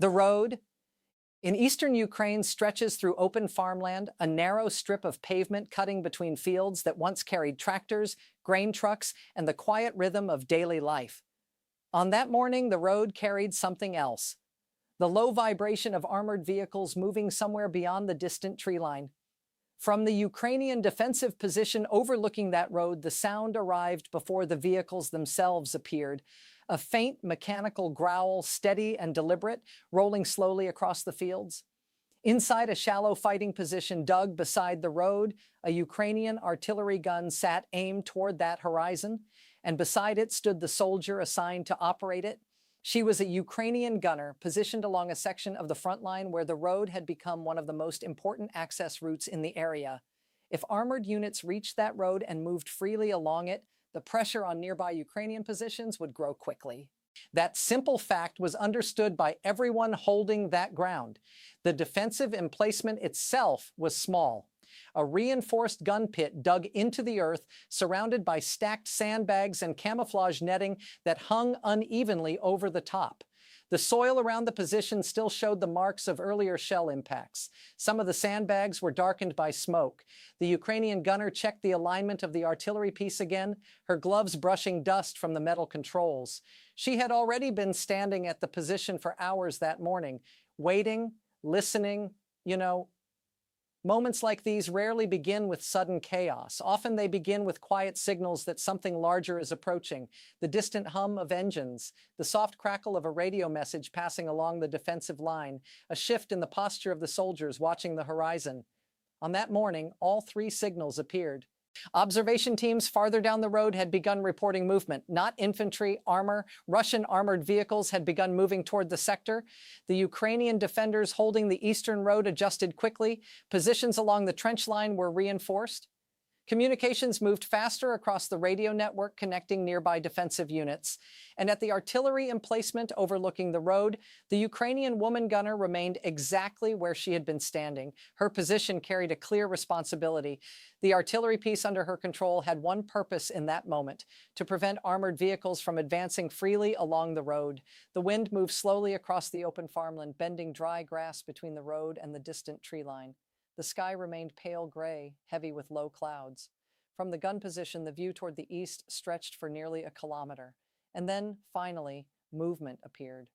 The road in eastern Ukraine stretches through open farmland, a narrow strip of pavement cutting between fields that once carried tractors, grain trucks, and the quiet rhythm of daily life. On that morning, the road carried something else. The low vibration of armored vehicles moving somewhere beyond the distant tree line. From the Ukrainian defensive position overlooking that road, the sound arrived before the vehicles themselves appeared. A faint mechanical growl, steady and deliberate, rolling slowly across the fields. Inside a shallow fighting position dug beside the road, a Ukrainian artillery gun sat aimed toward that horizon, and beside it stood the soldier assigned to operate it. She was a Ukrainian gunner positioned along a section of the front line where the road had become one of the most important access routes in the area. If armored units reached that road and moved freely along it, the pressure on nearby Ukrainian positions would grow quickly. That simple fact was understood by everyone holding that ground. The defensive emplacement itself was small. A reinforced gun pit dug into the earth, surrounded by stacked sandbags and camouflage netting that hung unevenly over the top. The soil around the position still showed the marks of earlier shell impacts. Some of the sandbags were darkened by smoke. The Ukrainian gunner checked the alignment of the artillery piece again, her gloves brushing dust from the metal controls. She had already been standing at the position for hours that morning, waiting, listening. Moments like these rarely begin with sudden chaos. Often they begin with quiet signals that something larger is approaching. The distant hum of engines, the soft crackle of a radio message passing along the defensive line, a shift in the posture of the soldiers watching the horizon. On that morning, all three signals appeared. Observation teams farther down the road had begun reporting movement. Not infantry, armor. Russian armored vehicles had begun moving toward the sector. The Ukrainian defenders holding the eastern road adjusted quickly. Positions along the trench line were reinforced. Communications moved faster across the radio network connecting nearby defensive units. And at the artillery emplacement overlooking the road, the Ukrainian woman gunner remained exactly where she had been standing. Her position carried a clear responsibility. The artillery piece under her control had one purpose in that moment: to prevent armored vehicles from advancing freely along the road. The wind moved slowly across the open farmland, bending dry grass between the road and the distant tree line. The sky remained pale gray, heavy with low clouds. From the gun position, the view toward the east stretched for nearly a kilometer. And then, finally, movement appeared.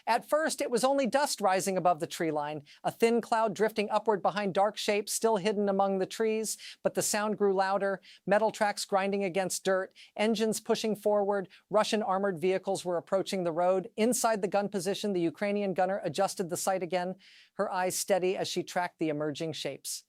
At first, it was only dust rising above the tree line, a thin cloud drifting upward behind dark shapes still hidden among the trees, but the sound grew louder, metal tracks grinding against dirt, engines pushing forward, Russian armored vehicles were approaching the road. Inside the gun position, the Ukrainian gunner adjusted the sight again, her eyes steady as she tracked the emerging shapes.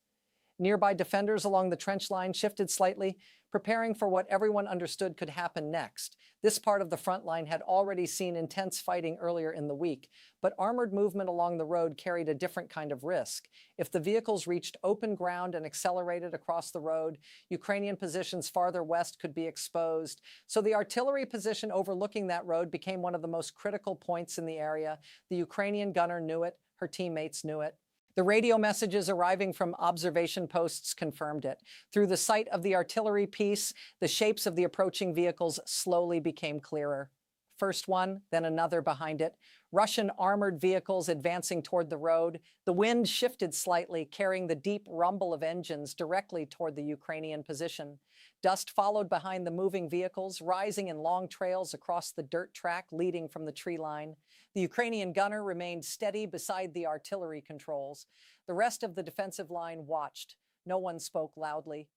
Nearby defenders along the trench line shifted slightly, preparing for what everyone understood could happen next. This part of the front line had already seen intense fighting earlier in the week, but armored movement along the road carried a different kind of risk. If the vehicles reached open ground and accelerated across the road, Ukrainian positions farther west could be exposed. So the artillery position overlooking that road became one of the most critical points in the area. The Ukrainian gunner knew it, her teammates knew it. The radio messages arriving from observation posts confirmed it. Through the sight of the artillery piece, the shapes of the approaching vehicles slowly became clearer. First one, then another behind it. Russian armored vehicles advancing toward the road. The wind shifted slightly, carrying the deep rumble of engines directly toward the Ukrainian position. Dust followed behind the moving vehicles, rising in long trails across the dirt track leading from the tree line. The Ukrainian gunner remained steady beside the artillery controls. The rest of the defensive line watched. No one spoke loudly.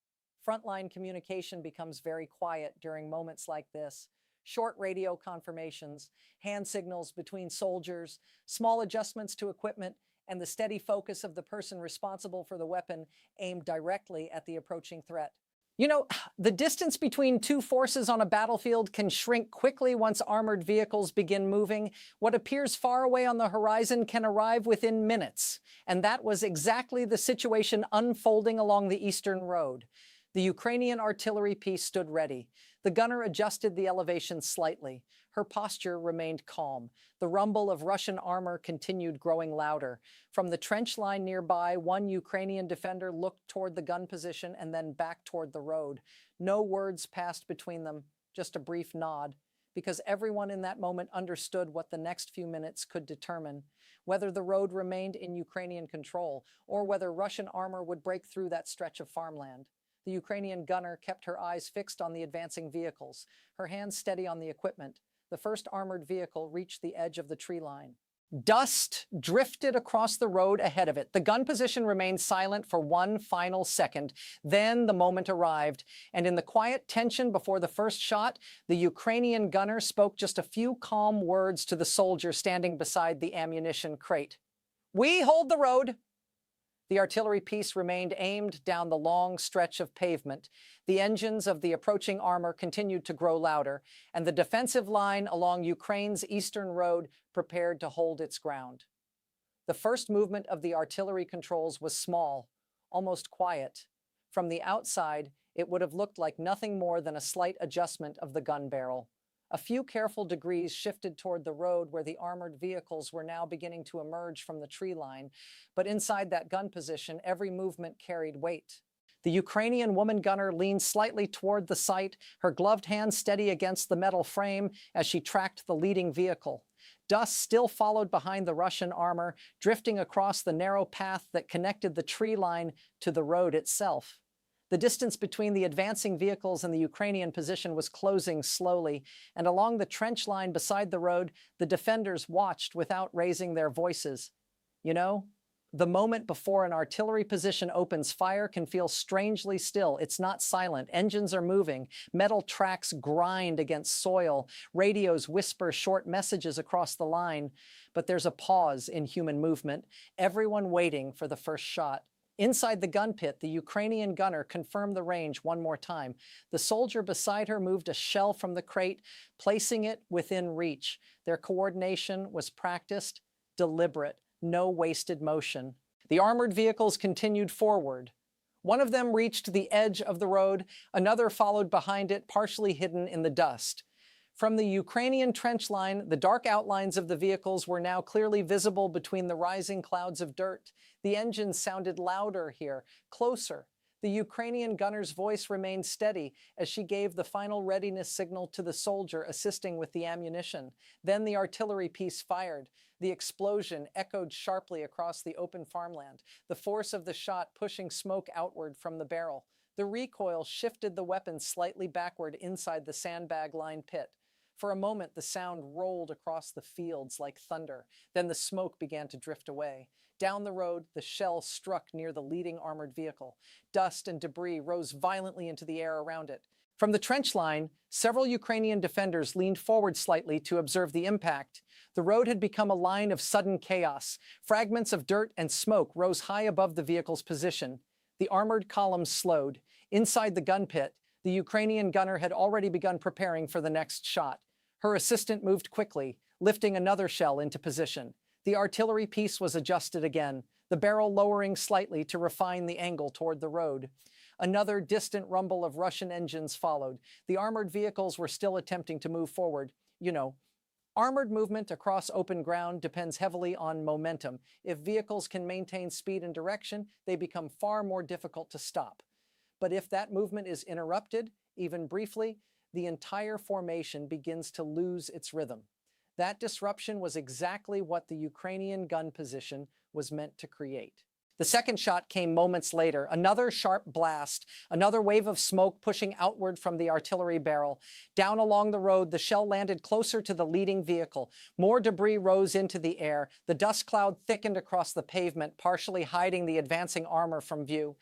Frontline communication becomes very quiet during moments like this. Short radio confirmations, hand signals between soldiers, small adjustments to equipment, and the steady focus of the person responsible for the weapon aimed directly at the approaching threat. The distance between two forces on a battlefield can shrink quickly once armored vehicles begin moving. What appears far away on the horizon can arrive within minutes. And that was exactly the situation unfolding along the eastern road. The Ukrainian artillery piece stood ready. The gunner adjusted the elevation slightly. Her posture remained calm. The rumble of Russian armor continued growing louder. From the trench line nearby, one Ukrainian defender looked toward the gun position and then back toward the road. No words passed between them, just a brief nod, because everyone in that moment understood what the next few minutes could determine. whether the road remained in Ukrainian control, or whether Russian armor would break through that stretch of farmland. The Ukrainian gunner kept her eyes fixed on the advancing vehicles, her hands steady on the equipment. The first armored vehicle reached the edge of the tree line. Dust drifted across the road ahead of it. The gun position remained silent for one final second. Then the moment arrived, and in the quiet tension before the first shot, the Ukrainian gunner spoke just a few calm words to the soldier standing beside the ammunition crate. "We hold the road." The artillery piece remained aimed down the long stretch of pavement. The engines of the approaching armor continued to grow louder, and the defensive line along Ukraine's eastern road prepared to hold its ground. The first movement of the artillery controls was small, almost quiet. From the outside, it would have looked like nothing more than a slight adjustment of the gun barrel. A few careful degrees shifted toward the road where the armored vehicles were now beginning to emerge from the tree line, but inside that gun position, every movement carried weight. The Ukrainian woman gunner leaned slightly toward the sight, her gloved hand steady against the metal frame as she tracked the leading vehicle. Dust still followed behind the Russian armor, drifting across the narrow path that connected the tree line to the road itself. The distance between the advancing vehicles and the Ukrainian position was closing slowly, and along the trench line beside the road, the defenders watched without raising their voices. You know, the moment before an artillery position opens fire can feel strangely still. It's not silent. Engines are moving. Metal tracks grind against soil. Radios whisper short messages across the line. But there's a pause in human movement, everyone waiting for the first shot. Inside the gun pit, the Ukrainian gunner confirmed the range one more time. The soldier beside her moved a shell from the crate, placing it within reach. Their coordination was practiced, deliberate, no wasted motion. The armored vehicles continued forward. One of them reached the edge of the road, another followed behind it, partially hidden in the dust. From the Ukrainian trench line, the dark outlines of the vehicles were now clearly visible between the rising clouds of dirt. The engines sounded louder here, closer. The Ukrainian gunner's voice remained steady as she gave the final readiness signal to the soldier assisting with the ammunition. Then the artillery piece fired. The explosion echoed sharply across the open farmland, the force of the shot pushing smoke outward from the barrel. The recoil shifted the weapon slightly backward inside the sandbag-lined pit. For a moment, the sound rolled across the fields like thunder. Then the smoke began to drift away. Down the road, the shell struck near the leading armored vehicle. Dust and debris rose violently into the air around it. From the trench line, several Ukrainian defenders leaned forward slightly to observe the impact. The road had become a line of sudden chaos. Fragments of dirt and smoke rose high above the vehicle's position. The armored columns slowed. Inside the gun pit, the Ukrainian gunner had already begun preparing for the next shot. Her assistant moved quickly, lifting another shell into position. The artillery piece was adjusted again, the barrel lowering slightly to refine the angle toward the road. Another distant rumble of Russian engines followed. The armored vehicles were still attempting to move forward. Armored movement across open ground depends heavily on momentum. If vehicles can maintain speed and direction, they become far more difficult to stop. But if that movement is interrupted, even briefly, the entire formation begins to lose its rhythm. That disruption was exactly what the Ukrainian gun position was meant to create. The second shot came moments later, another sharp blast, another wave of smoke pushing outward from the artillery barrel. Down along the road, the shell landed closer to the leading vehicle. More debris rose into the air. The dust cloud thickened across the pavement, partially hiding the advancing armor from view.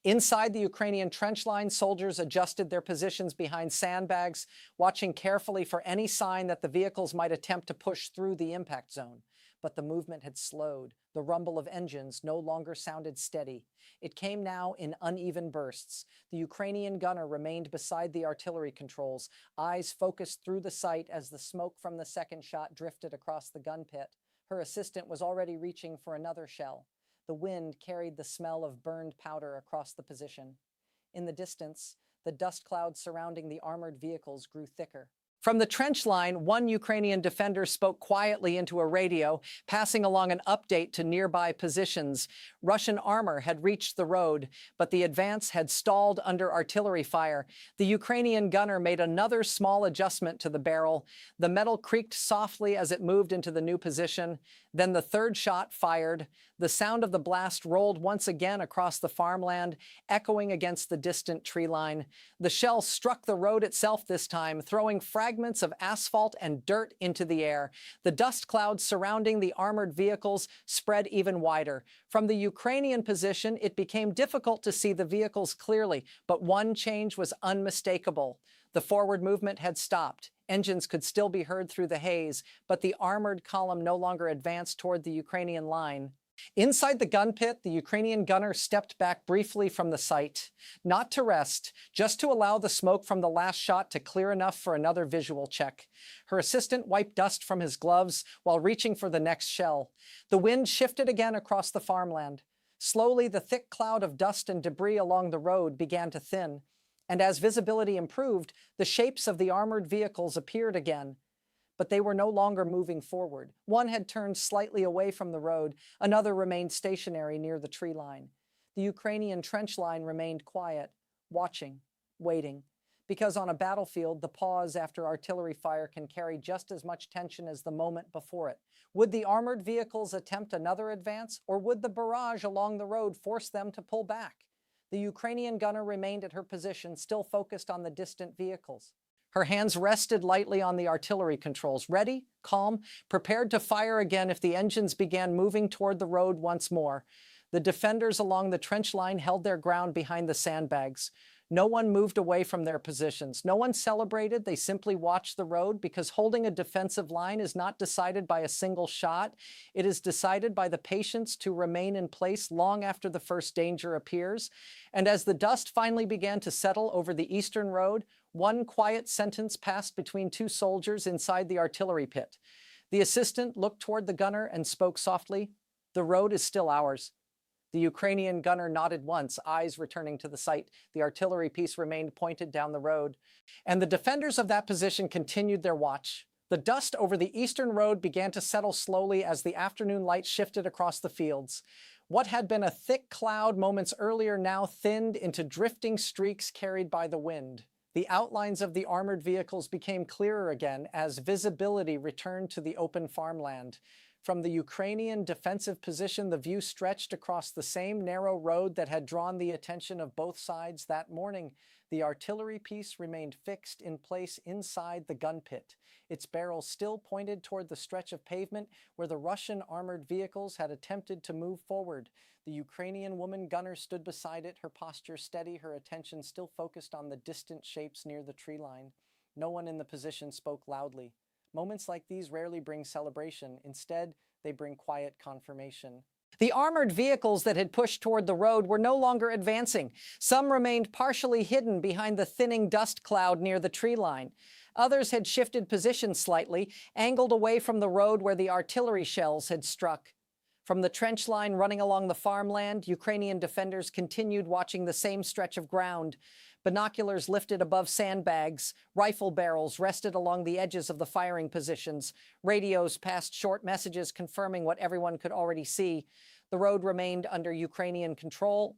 Inside the Ukrainian trench line, soldiers adjusted their positions behind sandbags, watching carefully for any sign that the vehicles might attempt to push through the impact zone. But the movement had slowed. The rumble of engines no longer sounded steady. It came now in uneven bursts. The Ukrainian gunner remained beside the artillery controls, eyes focused through the sight as the smoke from the second shot drifted across the gun pit. Her assistant was already reaching for another shell. The wind carried the smell of burned powder across the position. In the distance, the dust clouds surrounding the armored vehicles grew thicker. From the trench line, one Ukrainian defender spoke quietly into a radio, passing along an update to nearby positions. Russian armor had reached the road, but the advance had stalled under artillery fire. The Ukrainian gunner made another small adjustment to the barrel. The metal creaked softly as it moved into the new position. Then the third shot fired. The sound of the blast rolled once again across the farmland, echoing against the distant tree line. The shell struck the road itself this time, throwing fragments of asphalt and dirt into the air. The dust clouds surrounding the armored vehicles spread even wider. From the Ukrainian position, it became difficult to see the vehicles clearly, but one change was unmistakable. The forward movement had stopped. Engines could still be heard through the haze, but the armored column no longer advanced toward the Ukrainian line. Inside the gun pit, the Ukrainian gunner stepped back briefly from the sight, not to rest, just to allow the smoke from the last shot to clear enough for another visual check. Her assistant wiped dust from his gloves while reaching for the next shell. The wind shifted again across the farmland. Slowly, the thick cloud of dust and debris along the road began to thin, and as visibility improved, the shapes of the armored vehicles appeared again. But they were no longer moving forward. One had turned slightly away from the road. Another remained stationary near the tree line. The Ukrainian trench line remained quiet, watching, waiting. Because on a battlefield, the pause after artillery fire can carry just as much tension as the moment before it. Would the armored vehicles attempt another advance, or would the barrage along the road force them to pull back? The Ukrainian gunner remained at her position, still focused on the distant vehicles. Her hands rested lightly on the artillery controls, ready, calm, prepared to fire again if the engines began moving toward the road once more. The defenders along the trench line held their ground behind the sandbags. No one moved away from their positions. No one celebrated. They simply watched the road, because holding a defensive line is not decided by a single shot. It is decided by the patience to remain in place long after the first danger appears. And as the dust finally began to settle over the eastern road, one quiet sentence passed between two soldiers inside the artillery pit. The assistant looked toward the gunner and spoke softly, "The road is still ours." The Ukrainian gunner nodded once, eyes returning to the sight. The artillery piece remained pointed down the road. And the defenders of that position continued their watch. The dust over the eastern road began to settle slowly as the afternoon light shifted across the fields. What had been a thick cloud moments earlier now thinned into drifting streaks carried by the wind. The outlines of the armored vehicles became clearer again as visibility returned to the open farmland. From the Ukrainian defensive position, the view stretched across the same narrow road that had drawn the attention of both sides that morning. The artillery piece remained fixed in place inside the gun pit, its barrel still pointed toward the stretch of pavement where the Russian armored vehicles had attempted to move forward. The Ukrainian woman gunner stood beside it, her posture steady, her attention still focused on the distant shapes near the tree line. No one in the position spoke loudly. Moments like these rarely bring celebration. Instead, they bring quiet confirmation. The armored vehicles that had pushed toward the road were no longer advancing. Some remained partially hidden behind the thinning dust cloud near the tree line. Others had shifted positions slightly, angled away from the road where the artillery shells had struck. From the trench line running along the farmland, Ukrainian defenders continued watching the same stretch of ground. Binoculars lifted above sandbags, rifle barrels rested along the edges of the firing positions. Radios passed short messages confirming what everyone could already see. The road remained under Ukrainian control.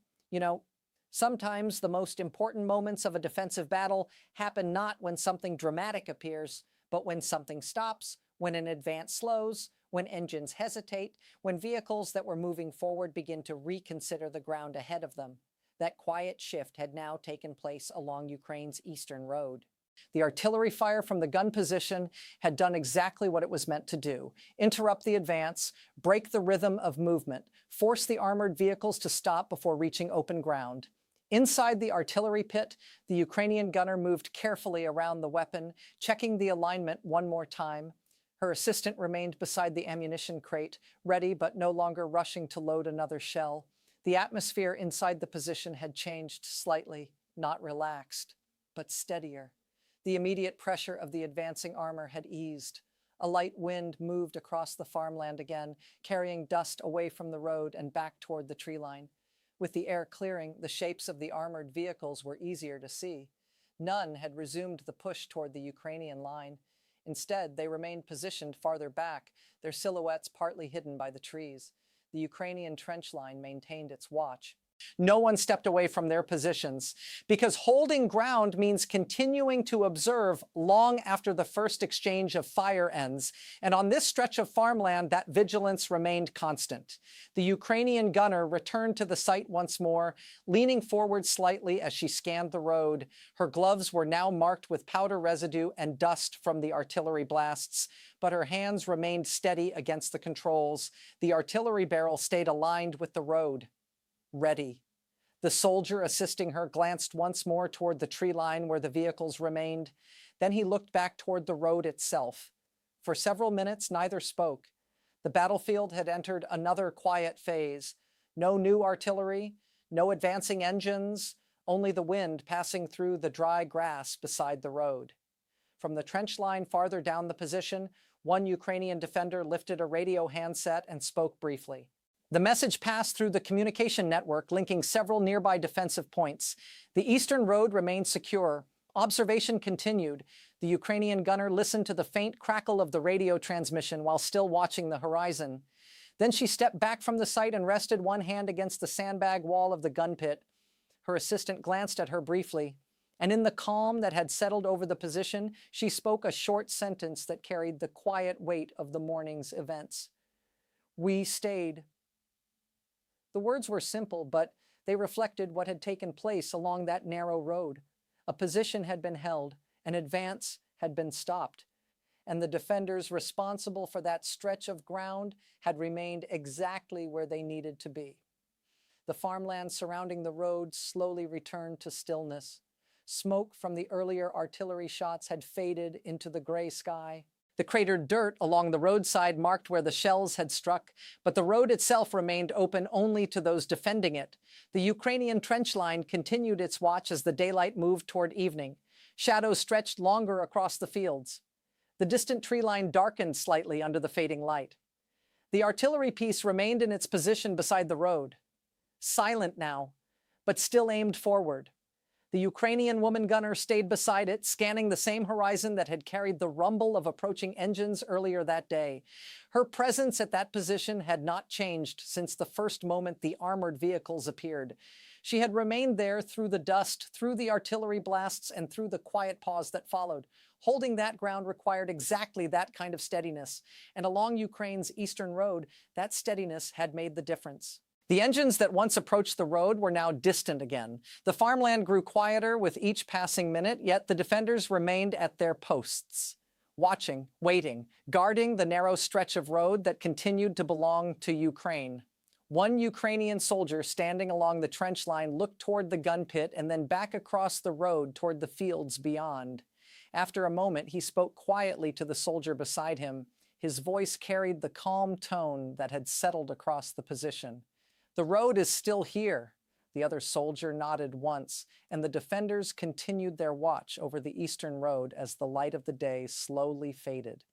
Sometimes the most important moments of a defensive battle happen not when something dramatic appears, but when something stops, when an advance slows, when engines hesitate, when vehicles that were moving forward begin to reconsider the ground ahead of them. That quiet shift had now taken place along Ukraine's eastern road. The artillery fire from the gun position had done exactly what it was meant to do: interrupt the advance, break the rhythm of movement, force the armored vehicles to stop before reaching open ground. Inside the artillery pit, the Ukrainian gunner moved carefully around the weapon, checking the alignment one more time. Her assistant remained beside the ammunition crate, ready but no longer rushing to load another shell. The atmosphere inside the position had changed slightly, not relaxed, but steadier. The immediate pressure of the advancing armor had eased. A light wind moved across the farmland again, carrying dust away from the road and back toward the tree line. With the air clearing, the shapes of the armored vehicles were easier to see. None had resumed the push toward the Ukrainian line. Instead, they remained positioned farther back, their silhouettes partly hidden by the trees. The Ukrainian trench line maintained its watch. No one stepped away from their positions, because holding ground means continuing to observe long after the first exchange of fire ends. And on this stretch of farmland, that vigilance remained constant. The Ukrainian gunner returned to the site once more, leaning forward slightly as she scanned the road. Her gloves were now marked with powder residue and dust from the artillery blasts, but her hands remained steady against the controls. The artillery barrel stayed aligned with the road. Ready. The soldier assisting her glanced once more toward the tree line where the vehicles remained. Then he looked back toward the road itself. For several minutes, neither spoke. The battlefield had entered another quiet phase. No new artillery, no advancing engines, only the wind passing through the dry grass beside the road. From the trench line farther down the position, one Ukrainian defender lifted a radio handset and spoke briefly. The message passed through the communication network, linking several nearby defensive points. The eastern road remained secure. Observation continued. The Ukrainian gunner listened to the faint crackle of the radio transmission while still watching the horizon. Then she stepped back from the site and rested one hand against the sandbag wall of the gun pit. Her assistant glanced at her briefly, and in the calm that had settled over the position, she spoke a short sentence that carried the quiet weight of the morning's events. "We stayed." The words were simple, but they reflected what had taken place along that narrow road. A position had been held, an advance had been stopped, and the defenders responsible for that stretch of ground had remained exactly where they needed to be. The farmland surrounding the road slowly returned to stillness. Smoke from the earlier artillery shots had faded into the gray sky. The cratered dirt along the roadside marked where the shells had struck, but the road itself remained open only to those defending it. The Ukrainian trench line continued its watch as the daylight moved toward evening. Shadows stretched longer across the fields. The distant tree line darkened slightly under the fading light. The artillery piece remained in its position beside the road, silent now, but still aimed forward. The Ukrainian woman gunner stayed beside it, scanning the same horizon that had carried the rumble of approaching engines earlier that day. Her presence at that position had not changed since the first moment the armored vehicles appeared. She had remained there through the dust, through the artillery blasts, and through the quiet pause that followed. Holding that ground required exactly that kind of steadiness, and along Ukraine's eastern road, that steadiness had made the difference. The engines that once approached the road were now distant again. The farmland grew quieter with each passing minute, yet the defenders remained at their posts, watching, waiting, guarding the narrow stretch of road that continued to belong to Ukraine. One Ukrainian soldier standing along the trench line looked toward the gun pit and then back across the road toward the fields beyond. After a moment, he spoke quietly to the soldier beside him. His voice carried the calm tone that had settled across the position. "The road is still here." The other soldier nodded once, and the defenders continued their watch over the eastern road as the light of the day slowly faded.